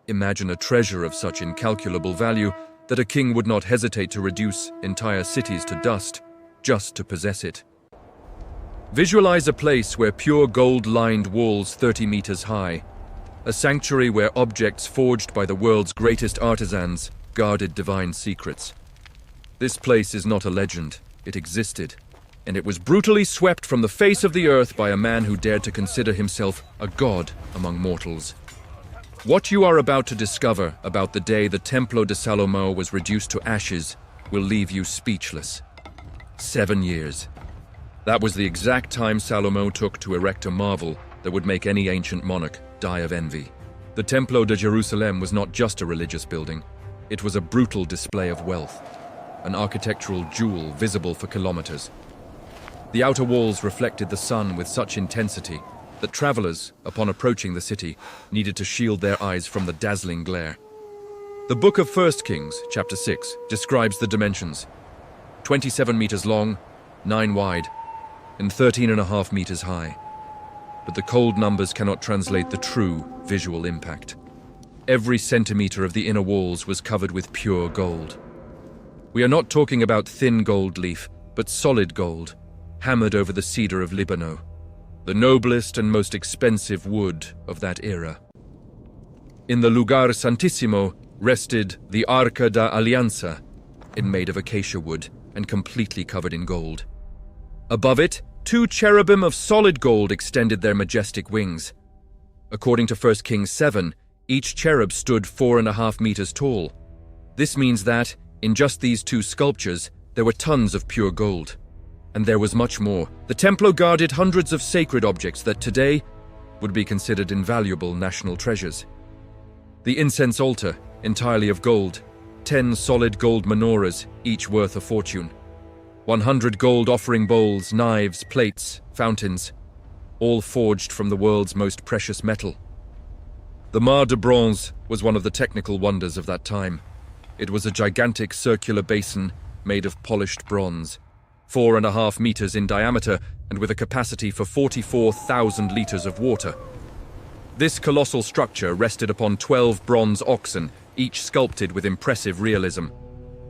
Imagine a treasure of such incalculable value that a king would not hesitate to reduce entire cities to dust just to possess it. Visualize a place where pure gold lined walls 30 meters high, a sanctuary where objects forged by the world's greatest artisans guarded divine secrets. This place is not a legend, it existed, and it was brutally swept from the face of the earth by a man who dared to consider himself a god among mortals. What you are about to discover about the day the Templo de Salomão was reduced to ashes will leave you speechless. 7 years. That was the exact time Salomão took to erect a marvel that would make any ancient monarch die of envy. The Templo de Jerusalem was not just a religious building, it was a brutal display of wealth, an architectural jewel visible for kilometers. The outer walls reflected the sun with such intensity that travelers, upon approaching the city, needed to shield their eyes from the dazzling glare. The Book of 1 Kings, chapter 6, describes the dimensions: 27 meters long, 9 wide, and 13.5 meters high. But the cold numbers cannot translate the true visual impact. Every centimeter of the inner walls was covered with pure gold. We are not talking about thin gold leaf, but solid gold, hammered over the cedar of Libano, the noblest and most expensive wood of that era. In the Lugar Santissimo rested the Arca da Aliança, made of acacia wood and completely covered in gold. Above it, 2 cherubim of solid gold extended their majestic wings. According to 1 Kings 7, each cherub stood 4.5 meters tall. This means that, in just these 2 sculptures, there were tons of pure gold. And there was much more. The Templo guarded hundreds of sacred objects that today would be considered invaluable national treasures. The incense altar, entirely of gold, 10 solid gold menorahs, each worth a fortune, 100 gold offering bowls, knives, plates, fountains, all forged from the world's most precious metal. The Mar de Bronze was one of the technical wonders of that time. It was a gigantic circular basin made of polished bronze, 4.5 meters in diameter and with a capacity for 44,000 liters of water. This colossal structure rested upon 12 bronze oxen, each sculpted with impressive realism.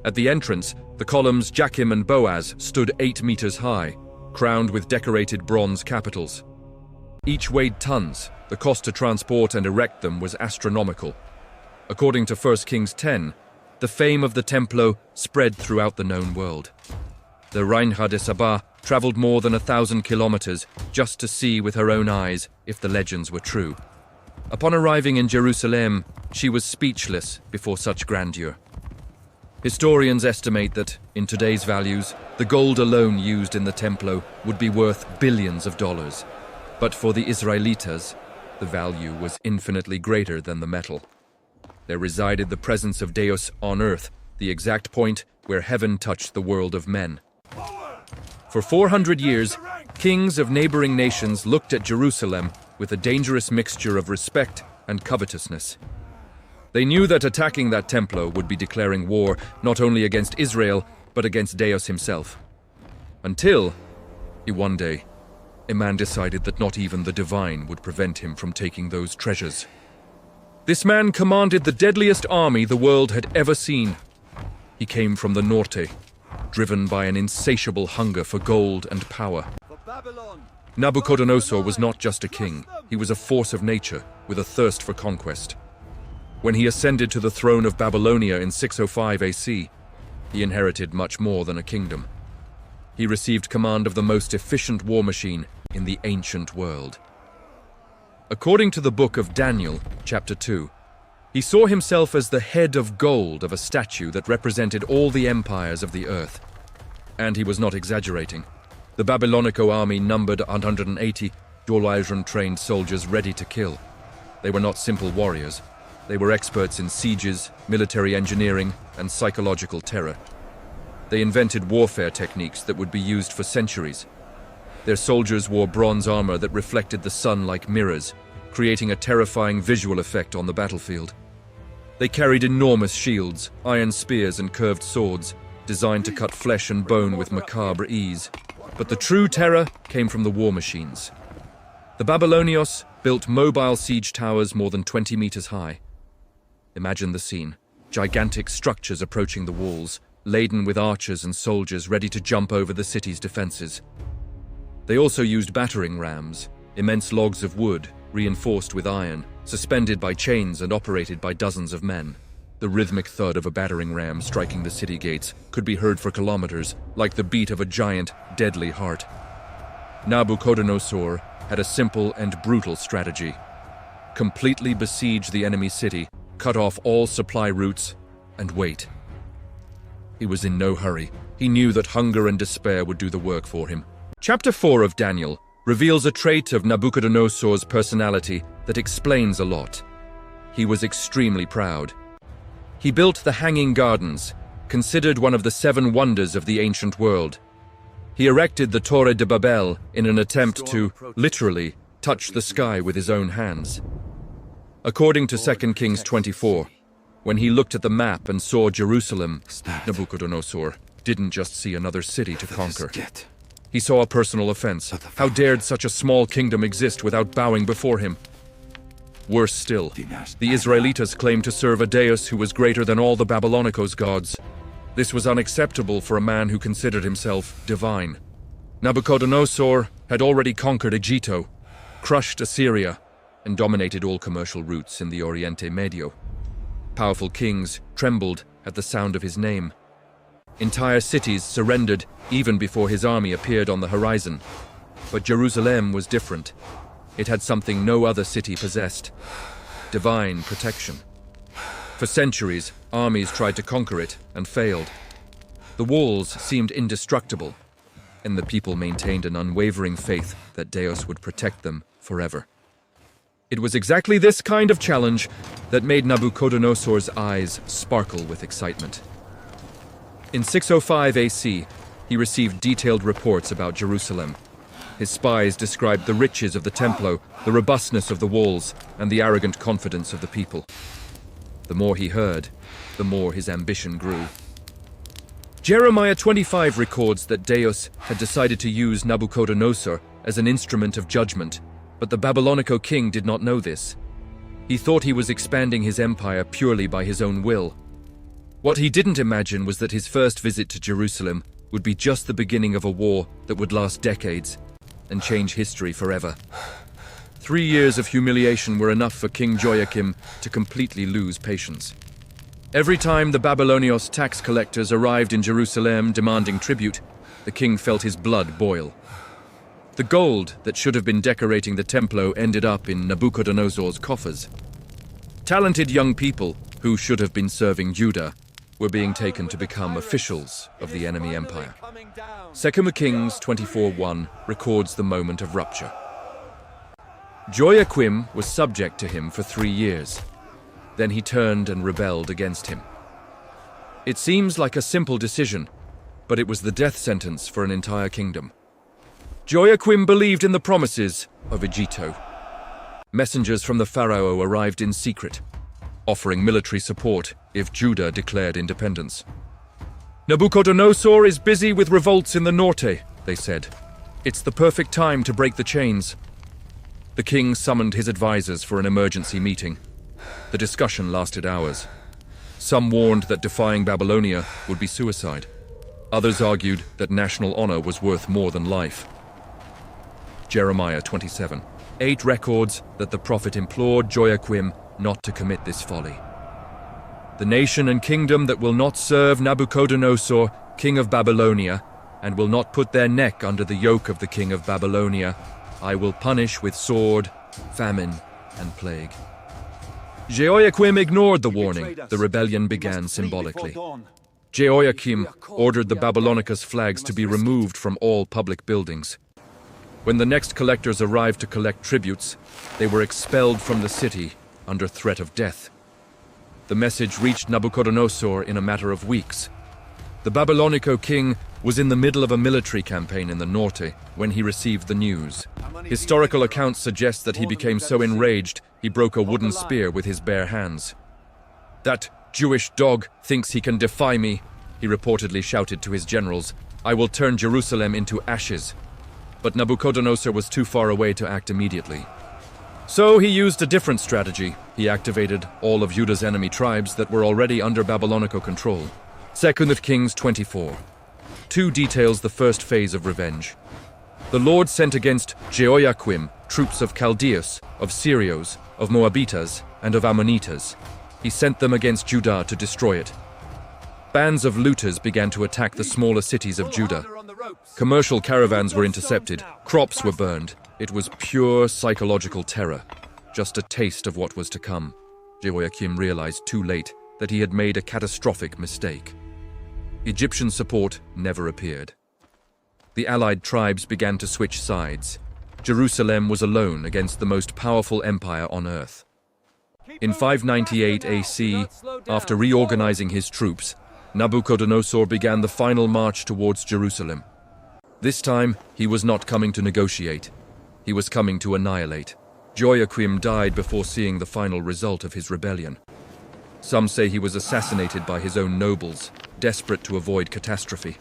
At the entrance, the columns Jachim and Boaz stood 8 meters high, crowned with decorated bronze capitals. Each weighed tons. The cost to transport and erect them was astronomical. According to 1 Kings 10, the fame of the Templo spread throughout the known world. The Reina de Saba traveled more than 1,000 kilometers just to see with her own eyes if the legends were true. Upon arriving in Jerusalem, she was speechless before such grandeur. Historians estimate that, in today's values, the gold alone used in the Templo would be worth billions of dollars. But for the Israelitas, the value was infinitely greater than the metal. There resided the presence of Deus on earth, the exact point where heaven touched the world of men. For 400 years, kings of neighboring nations looked at Jerusalem with a dangerous mixture of respect and covetousness. They knew that attacking that Templo would be declaring war not only against Israel, but against Deus himself. Until, one day, a man decided that not even the divine would prevent him from taking those treasures. This man commanded the deadliest army the world had ever seen. He came from the Norte, driven by an insatiable hunger for gold and power. Nebuchadnezzar was not just a king, he was a force of nature with a thirst for conquest. When he ascended to the throne of Babylonia in 605 AC, he inherited much more than a kingdom. He received command of the most efficient war machine in the ancient world. According to the book of Daniel, chapter 2, he saw himself as the head of gold of a statue that represented all the empires of the earth. And he was not exaggerating. The Babylonico army numbered 180 dual-trained soldiers ready to kill. They were not simple warriors. They were experts in sieges, military engineering, and psychological terror. They invented warfare techniques that would be used for centuries. Their soldiers wore bronze armor that reflected the sun like mirrors, creating a terrifying visual effect on the battlefield. They carried enormous shields, iron spears, and curved swords, designed to cut flesh and bone with macabre ease. But the true terror came from the war machines. The Babylonios built mobile siege towers more than 20 meters high. Imagine the scene. Gigantic structures approaching the walls, laden with archers and soldiers ready to jump over the city's defenses. They also used battering rams, immense logs of wood, reinforced with iron, suspended by chains and operated by dozens of men. The rhythmic thud of a battering ram striking the city gates could be heard for kilometers, like the beat of a giant, deadly heart. Nabucodonosor had a simple and brutal strategy. Completely besiege the enemy city, cut off all supply routes, and wait. He was in no hurry. He knew that hunger and despair would do the work for him. Chapter 4 of Daniel reveals a trait of Nabucodonosor's personality that explains a lot. He was extremely proud. He built the Hanging Gardens, considered one of the 7 wonders of the ancient world. He erected the Torre de Babel in an attempt to, literally, touch the sky with his own hands. According to 2 Kings 24, when he looked at the map and saw Jerusalem, Nabucodonosor didn't just see another city to conquer. He saw a personal offense. How dared such a small kingdom exist without bowing before him? Worse still, the Israelites claimed to serve a deus who was greater than all the Babylonicos gods. This was unacceptable for a man who considered himself divine. Nabucodonosor had already conquered Egitto, crushed Assyria, and dominated all commercial routes in the Oriente Medio. Powerful kings trembled at the sound of his name. Entire cities surrendered even before his army appeared on the horizon. But Jerusalem was different. It had something no other city possessed: divine protection. For centuries, armies tried to conquer it and failed. The walls seemed indestructible, and the people maintained an unwavering faith that Deus would protect them forever. It was exactly this kind of challenge that made Nabucodonosor's eyes sparkle with excitement. In 605 AC, he received detailed reports about Jerusalem. His spies described the riches of the Templo, the robustness of the walls, and the arrogant confidence of the people. The more he heard, the more his ambition grew. Jeremiah 25 records that Deus had decided to use Nabucodonosor as an instrument of judgment, but the Babylonico king did not know this. He thought he was expanding his empire purely by his own will. What he didn't imagine was that his first visit to Jerusalem would be just the beginning of a war that would last decades and change history forever. 3 years of humiliation were enough for King Joachim to completely lose patience. Every time the Babylonios tax collectors arrived in Jerusalem demanding tribute, the king felt his blood boil. The gold that should have been decorating the Templo ended up in Nabucodonosor's coffers. Talented young people, who should have been serving Judah, were being taken to become officials of the enemy empire. 2 Kings 24:1 records the moment of rupture. Joachim was subject to him for 3 years. Then he turned and rebelled against him. It seems like a simple decision, but it was the death sentence for an entire kingdom. Joachim believed in the promises of Egitto. Messengers from the pharaoh arrived in secret, offering military support if Judah declared independence. Nabucodonosor is busy with revolts in the norte, they said. It's the perfect time to break the chains. The king summoned his advisors for an emergency meeting. The discussion lasted hours. Some warned that defying Babylonia would be suicide. Others argued that national honor was worth more than life. Jeremiah 27:8 records that the prophet implored Joachim not to commit this folly. The nation and kingdom that will not serve Nabucodonosor, king of Babylonia, and will not put their neck under the yoke of the king of Babylonia, I will punish with sword, famine, and plague. Joachim ignored the warning. The rebellion began symbolically. Joachim ordered the Babylonicus flags to be removed from all public buildings. When the next collectors arrived to collect tributes, they were expelled from the city under threat of death. The message reached Nabucodonosor in a matter of weeks. The Babylonico king was in the middle of a military campaign in the norte when he received the news. Historical accounts suggest that he became so enraged he broke a wooden spear with his bare hands. "That Jewish dog thinks he can defy me," he reportedly shouted to his generals. "I will turn Jerusalem into ashes." But Nabucodonosor was too far away to act immediately. So he used a different strategy. He activated all of Judah's enemy tribes that were already under Babylonical control. 2 Kings 24. 2 details the first phase of revenge. The Lord sent against Jehoiakim troops of Chaldeus, of Syrios, of Moabitas, and of Ammonitas. He sent them against Judah to destroy it. Bands of looters began to attack the smaller cities of Judah. Commercial caravans were intercepted, crops were burned. It was pure psychological terror, just a taste of what was to come. Jehoiakim realized too late that he had made a catastrophic mistake. Egyptian support never appeared. The allied tribes began to switch sides. Jerusalem was alone against the most powerful empire on earth. In 598 AC, after reorganizing his troops, Nebuchadnezzar began the final march towards Jerusalem. This time, he was not coming to negotiate. He was coming to annihilate. Jehoiakim died before seeing the final result of his rebellion. Some say he was assassinated by his own nobles, desperate to avoid catastrophe.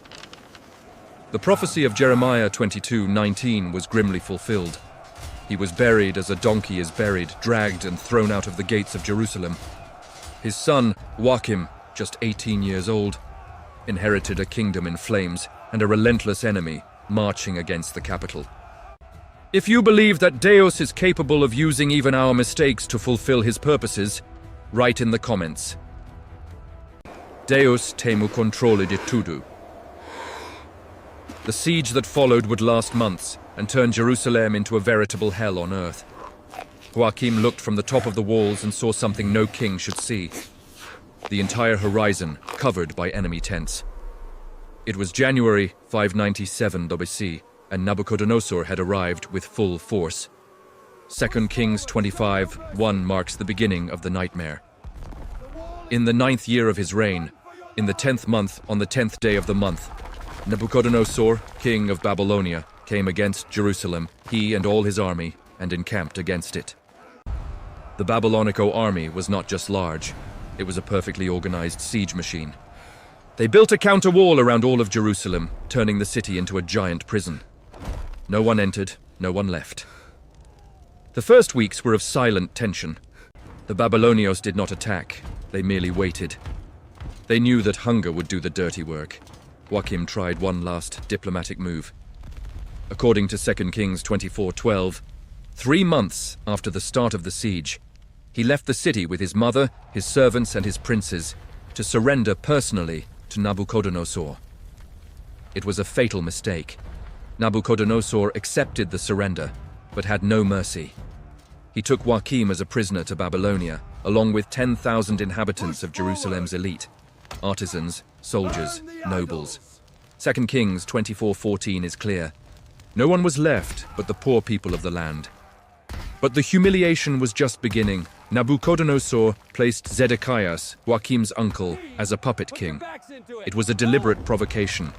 The prophecy of Jeremiah 22:19 was grimly fulfilled. He was buried as a donkey is buried, dragged and thrown out of the gates of Jerusalem. His son, Joachim, just 18 years old, inherited a kingdom in flames and a relentless enemy marching against the capital. If you believe that Deus is capable of using even our mistakes to fulfill his purposes, write in the comments. Deus temu controle de tudo. The siege that followed would last months and turn Jerusalem into a veritable hell on earth. Joachim looked from the top of the walls and saw something no king should see. The entire horizon covered by enemy tents. It was January 597 BC, and Nebuchadnezzar had arrived with full force. 2 Kings 25:1 marks the beginning of the nightmare. In the 9th year of his reign, in the 10th month, on the 10th day of the month, Nebuchadnezzar, king of Babylonia, came against Jerusalem, he and all his army, and encamped against it. The Babylonico army was not just large, it was a perfectly organized siege machine. They built a counter-wall around all of Jerusalem, turning the city into a giant prison. No one entered, no one left. The first weeks were of silent tension. The Babylonios did not attack, they merely waited. They knew that hunger would do the dirty work. Joachim tried one last diplomatic move. According to 2 Kings 24:12, 3 months after the start of the siege, he left the city with his mother, his servants, and his princes to surrender personally to Nebuchadnezzar. It was a fatal mistake. Nebuchadnezzar accepted the surrender, but had no mercy. He took Joachim as a prisoner to Babylonia, along with 10,000 inhabitants of Jerusalem's elite. Artisans, soldiers, nobles. 2 Kings 24:14 is clear. No one was left but the poor people of the land. But the humiliation was just beginning. Nebuchadnezzar placed Zedekias, Joachim's uncle, as a puppet king. It was a deliberate provocation.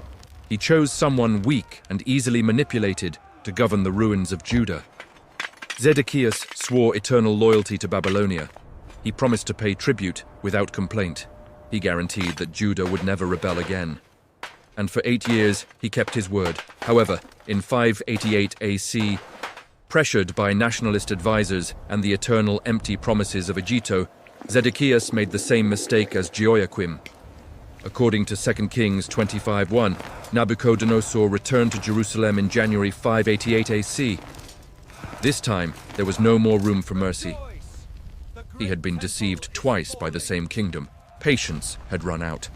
He chose someone weak and easily manipulated to govern the ruins of Judah. Zedekias swore eternal loyalty to Babylonia. He promised to pay tribute without complaint. He guaranteed that Judah would never rebel again. And for 8 years, he kept his word. However, in 588 AC, pressured by nationalist advisors and the eternal empty promises of Egitto, Zedekias made the same mistake as Jehoiakim. According to 2 Kings 25:1, Nebuchadnezzar returned to Jerusalem in January 588 AC. This time, there was no more room for mercy. He had been deceived twice by the same kingdom. Patience had run out.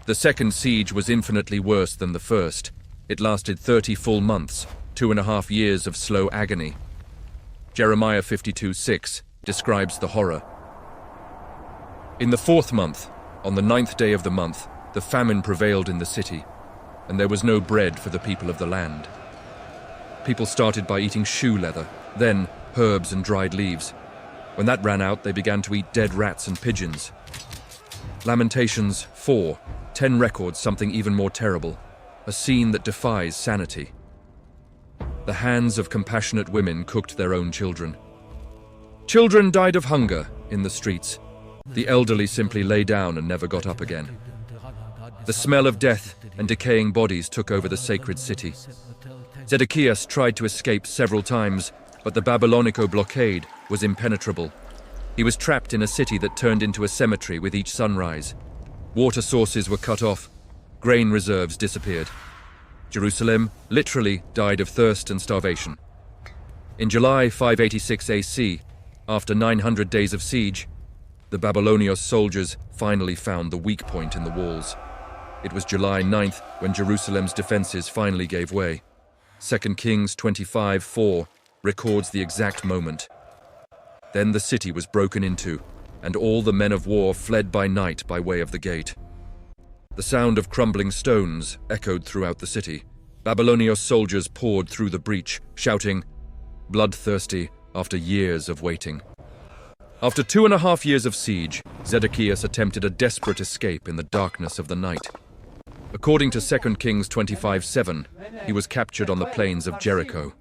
The second siege was infinitely worse than the first. It lasted 30 full months, 2.5 years of slow agony. Jeremiah 52:6 describes the horror. In the 4th month, on the 9th day of the month, the famine prevailed in the city, and there was no bread for the people of the land. People started by eating shoe leather, then herbs and dried leaves. When that ran out, they began to eat dead rats and pigeons. Lamentations 4:10 records something even more terrible, a scene that defies sanity. The hands of compassionate women cooked their own children. Children died of hunger in the streets. The elderly simply lay down and never got up again. The smell of death and decaying bodies took over the sacred city. Zedekias tried to escape several times, But the Babylonica blockade was impenetrable. He was trapped in a city that turned into a cemetery with each sunrise. Water sources were cut off. Grain reserves disappeared. Jerusalem literally died of thirst and starvation. In July 586 AC, after 900 days of siege, the Babylonios soldiers finally found the weak point in the walls. It was July 9th when Jerusalem's defenses finally gave way. 2 Kings 25:4 records the exact moment. Then the city was broken into, and all the men of war fled by night by way of the gate. The sound of crumbling stones echoed throughout the city. Babylonios soldiers poured through the breach, shouting, bloodthirsty after years of waiting. After 2.5 years of siege, Zedekias attempted a desperate escape in the darkness of the night. According to 2 Kings 25:7, he was captured on the plains of Jericho.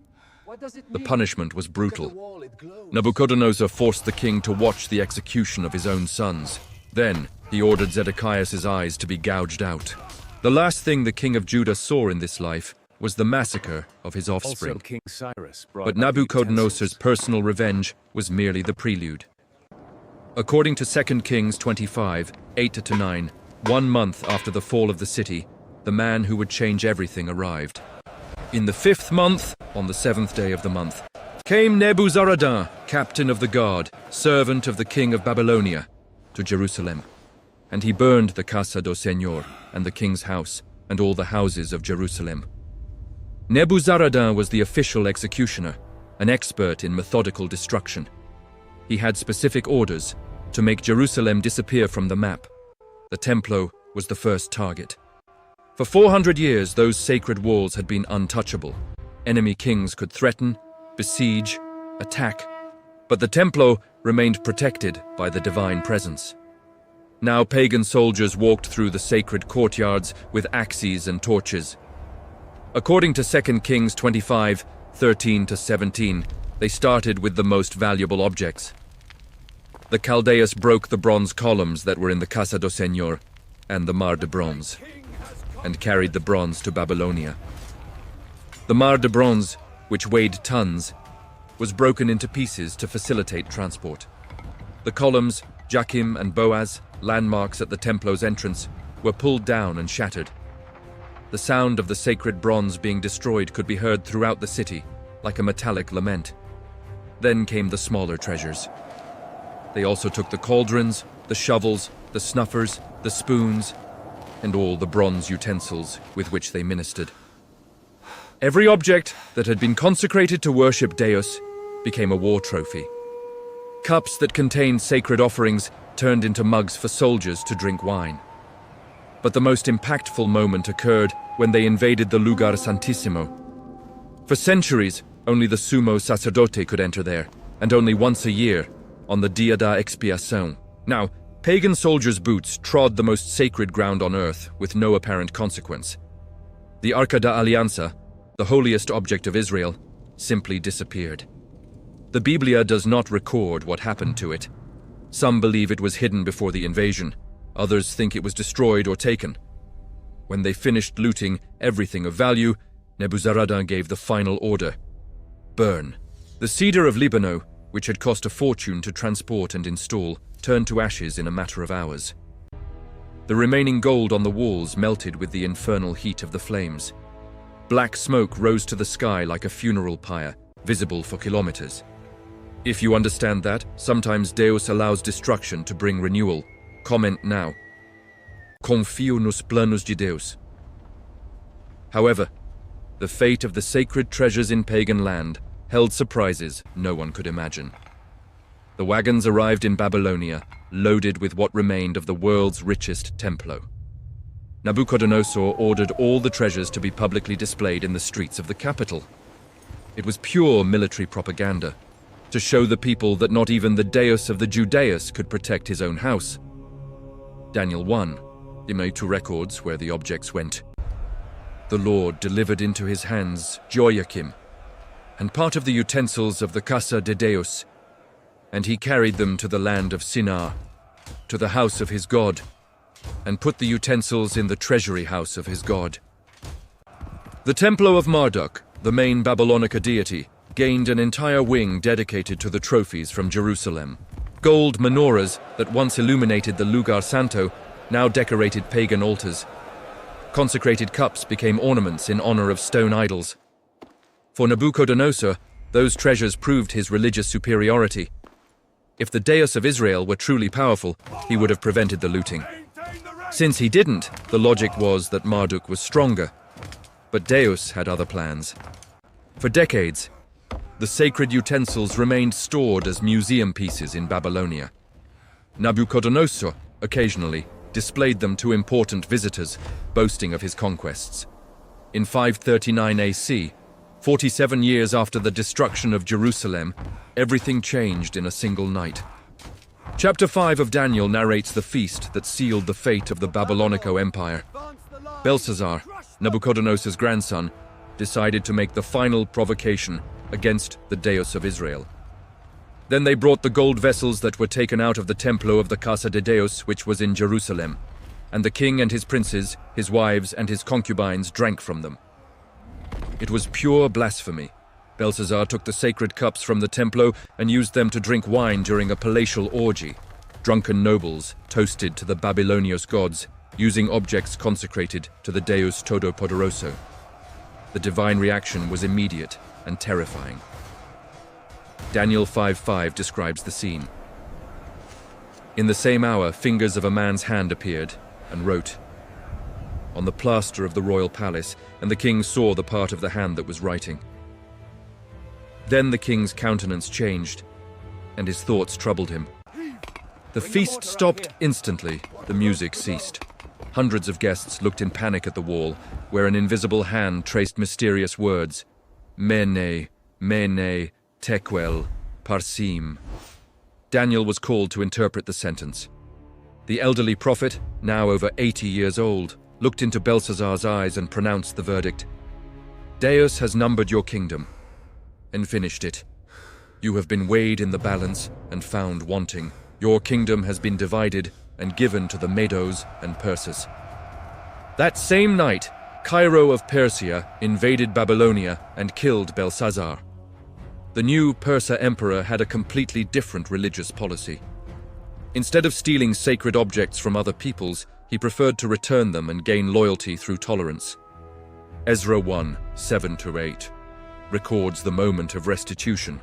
The punishment was brutal. Nebuchadnezzar forced the king to watch the execution of his own sons. Then, he ordered Zedekias' eyes to be gouged out. The last thing the king of Judah saw in this life was the massacre of his offspring. King Cyrus But Nebuchadnezzar's personal revenge was merely the prelude. According to 2 Kings 25:8-9, 1 month after the fall of the city, the man who would change everything arrived. In the 5th month, on the 7th day of the month, came Nebuzaradan, captain of the guard, servant of the king of Babylonia, to Jerusalem. And he burned the Casa do Señor and the king's house and all the houses of Jerusalem. Nebuzaradan was the official executioner, an expert in methodical destruction. He had specific orders to make Jerusalem disappear from the map. The Templo was the first target. For 400 years, those sacred walls had been untouchable. Enemy kings could threaten, besiege, attack, but the Templo remained protected by the divine presence. Now pagan soldiers walked through the sacred courtyards with axes and torches. According to 2 Kings 25:13-17, they started with the most valuable objects. The Chaldeans broke the bronze columns that were in the Casa do Señor and the Mar de Bronze, and carried the bronze to Babylonia. The Mar de Bronze, which weighed tons, was broken into pieces to facilitate transport. The columns, Jachim and Boaz, landmarks at the Templo's entrance, were pulled down and shattered. The sound of the sacred bronze being destroyed could be heard throughout the city, like a metallic lament. Then came the smaller treasures. They also took the cauldrons, the shovels, the snuffers, the spoons, and all the bronze utensils with which they ministered. Every object that had been consecrated to worship Deus became a war trophy. Cups that contained sacred offerings turned into mugs for soldiers to drink wine. But the most impactful moment occurred when they invaded the Lugar Santissimo. For centuries, only the sumo sacerdote could enter there, and only once a year, on the Dia da Expiação. Now, pagan soldiers' boots trod the most sacred ground on earth with no apparent consequence. The Arca da Aliança, the holiest object of Israel, simply disappeared. The Biblia does not record what happened to it. Some believe it was hidden before the invasion. Others think it was destroyed or taken. When they finished looting everything of value, Nebuzaradan gave the final order: burn. The cedar of Lebanon, which had cost a fortune to transport and install, turned to ashes in a matter of hours. The remaining gold on the walls melted with the infernal heat of the flames. Black smoke rose to the sky like a funeral pyre, visible for kilometers. If you understand that, sometimes Deus allows destruction to bring renewal. Comment now. Confio nos planos de Deus. However, the fate of the sacred treasures in pagan land held surprises no one could imagine. The wagons arrived in Babylonia, loaded with what remained of the world's richest Templo. Nebuchadnezzar ordered all the treasures to be publicly displayed in the streets of the capital. It was pure military propaganda, to show the people that not even the Deus of the Judeus could protect his own house. Daniel 1, to records where the objects went. The Lord delivered into his hands Joachim, and part of the utensils of the Casa de Deus, and he carried them to the land of Shinar, to the house of his God, and put the utensils in the treasury house of his God. The Templo of Marduk, the main Babylonica deity, gained an entire wing dedicated to the trophies from Jerusalem. Gold menorahs that once illuminated the Lugar Santo now decorated pagan altars. Consecrated cups became ornaments in honor of stone idols. For Nebuchadnezzar, those treasures proved his religious superiority. If the Deus of Israel were truly powerful, he would have prevented the looting. Since he didn't, the logic was that Marduk was stronger. But Deus had other plans. For decades, the sacred utensils remained stored as museum pieces in Babylonia. Nebuchadnezzar, occasionally, displayed them to important visitors, boasting of his conquests. In 539 AC, 47 years after the destruction of Jerusalem, everything changed in a single night. Chapter 5 of Daniel narrates the feast that sealed the fate of the Babylonico Empire. Belshazzar, Nebuchadnezzar's grandson, decided to make the final provocation against the Deus of Israel. Then they brought the gold vessels that were taken out of the Templo of the Casa de Deus, which was in Jerusalem, and the king and his princes, his wives and his concubines drank from them. It was pure blasphemy. Belshazzar took the sacred cups from the Templo and used them to drink wine during a palatial orgy. Drunken nobles toasted to the Babylonios gods, using objects consecrated to the Deus Todopoderoso. The divine reaction was immediate and terrifying. Daniel 5:5 describes the scene. In the same hour, fingers of a man's hand appeared and wrote on the plaster of the royal palace, and the king saw the part of the hand that was writing. Then the king's countenance changed, and his thoughts troubled him. The feast stopped instantly. The music ceased. Hundreds of guests looked in panic at the wall, where an invisible hand traced mysterious words. Mene, mene, tekel, parsim. Daniel was called to interpret the sentence. The elderly prophet, now over 80 years old, looked into Belshazzar's eyes and pronounced the verdict. Deus has numbered your kingdom and finished it. You have been weighed in the balance and found wanting. Your kingdom has been divided and given to the Medos and Persas. That same night, Cairo of Persia invaded Babylonia and killed Belshazzar. The new Persa emperor had a completely different religious policy. Instead of stealing sacred objects from other peoples, he preferred to return them and gain loyalty through tolerance. Ezra 1:7-8 records the moment of restitution.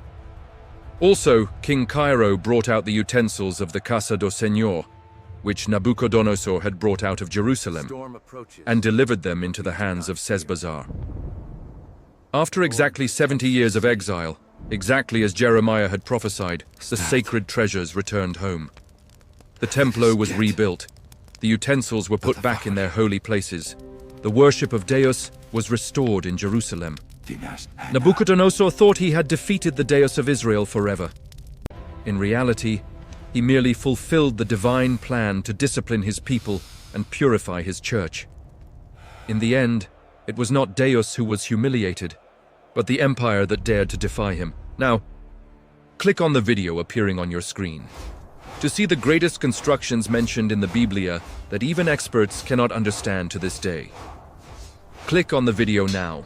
Also, King Cairo brought out the utensils of the Casa do Senhor, which Nebuchadnezzar had brought out of Jerusalem, and delivered them into the hands of Sheshbazzar. After exactly 70 years of exile, exactly as Jeremiah had prophesied, the sacred treasures returned home. The Templo was rebuilt. The utensils were put back in their holy places. The worship of Deus was restored in Jerusalem. Nebuchadnezzar thought he had defeated the Deus of Israel forever. In reality, he merely fulfilled the divine plan to discipline his people and purify his church. In the end, it was not Deus who was humiliated, but the empire that dared to defy him. Now, click on the video appearing on your screen to see the greatest constructions mentioned in the Biblia that even experts cannot understand to this day. Click on the video now.